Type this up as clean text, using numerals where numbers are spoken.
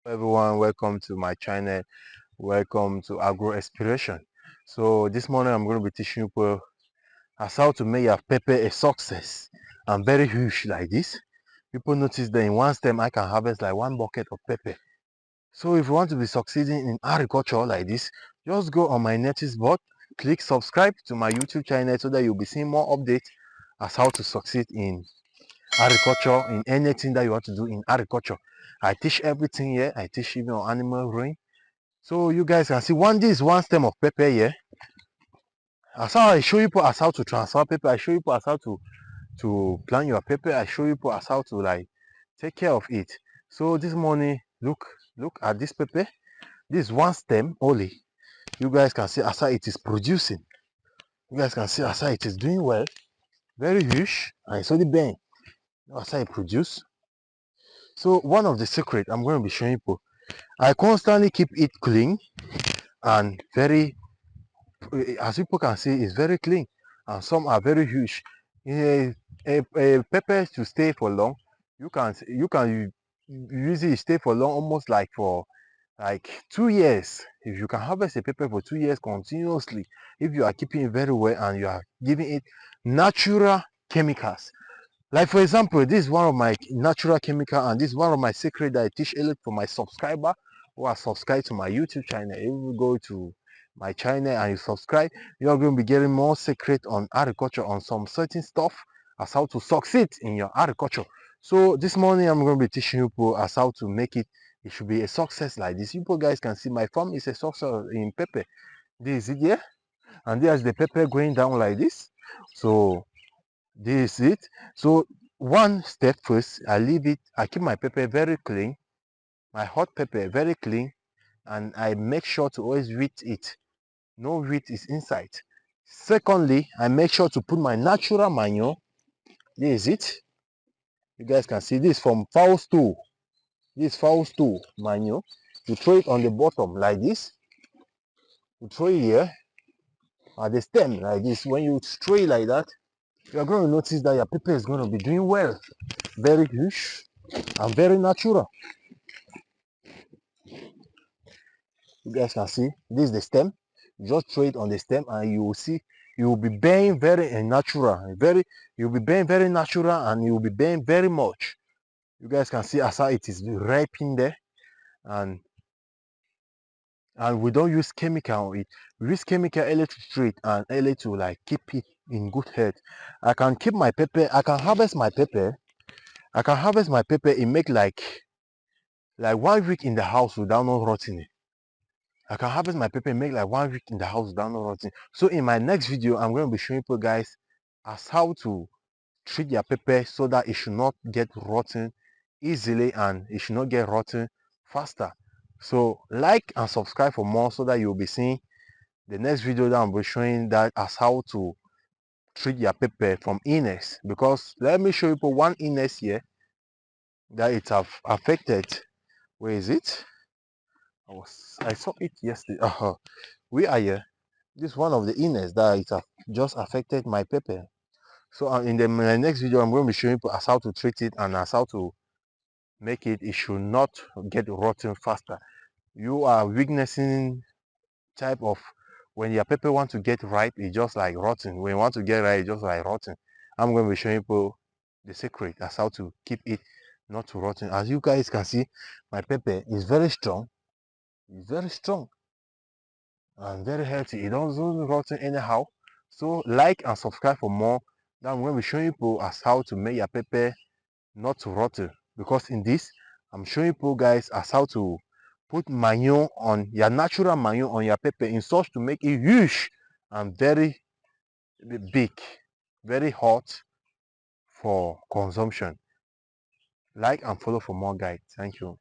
Everyone, welcome to my channel. Welcome to Agro Inspiration. So this morning I'm going to be teaching you as how to make your pepper a success and very huge like this. People notice that in one stem I can harvest like one bucket of pepper. So if you want to be succeeding in agriculture like this, just go on my notice board, click subscribe to my YouTube channel so that you'll be seeing more updates as how to succeed in agriculture, in anything that you want to do in agriculture. I teach everything here. I teach even on animal growing. So you guys can see this is one stem of pepper here. As how I show you as how to transfer pepper, I show you as how to plant your pepper, I show you as how to like take care of it. So this morning, look at this pepper. This is one stem only. You guys can see as how it is producing. You guys can see as how it is doing well. Very huge. And it's only bang. As how it produce. So one of the secret I'm going to be showing you, I constantly keep it clean and very, as people can see, it's very clean, and some are very huge. A pepper to stay for long, you can usually stay for long, almost like for like 2 years. If you can harvest a pepper for 2 years continuously, if you are keeping it very well and you are giving it natural chemicals. Like for example, this is one of my natural chemical, and this is one of my secret that I teach a lot for my subscriber who are subscribed to my YouTube channel. If you go to my channel and you subscribe, you're going to be getting more secret on agriculture, on some certain stuff as how to succeed in your agriculture. So this morning I'm going to be teaching you as how to make it. It should be a success like this. You guys can see my farm is a success in pepper. This is it here, and there's the pepper going down like this. So this is it. So one step first, I keep my pepper very clean, my hot pepper very clean, and I make sure to always weed it. No weed is inside. Secondly, I make sure to put my natural manure. This is it. You guys can see this from fowl stool. This fowl stool manure. You throw it on the bottom like this. You throw it here at the stem like this. When you throw it like that, you're going to notice that your pepper is going to be doing well. Very huge and very natural. You guys can see this is the stem. You just throw it on the stem and you will see you will be bearing very natural, you'll be bearing very natural, and you will be bearing very much. You guys can see as how it is ripening there, and we don't use chemical on it. We use chemical early to treat and early to like keep it in good health. I can keep my pepper, I can harvest my pepper, it make like 1 week in the house without not rotting. I can harvest my pepper and make like 1 week in the house without not rotting. So in my next video, I'm going to be showing you guys as how to treat your pepper so that it should not get rotten easily and it should not get rotten faster. So like and subscribe for more so that you'll be seeing the next video that I'll be showing that as how to treat your pepper from illness. Because let me show you one illness here that it have affected. Where is it? I saw it yesterday. We are here. This is one of the illness that it have just affected my pepper. So in my next video, I'm going to be showing you as how to treat it and as how to make it should not get rotten faster. You are witnessing type of when your pepper want to get ripe, it's just like rotten. When you want to get ripe, it's just like rotten. I'm going to be showing you the secret as how to keep it not to rotten. As you guys can see, my pepper is very strong. It's very strong and very healthy. It doesn't rotten anyhow. So like and subscribe for more. Then I'm going to be showing you as how to make your pepper not to rotten. Because in this, I'm showing you guys as how to put manure on your natural manure on your pepper in such to make it huge and very big, very hot for consumption. Like and follow for more guides. Thank you.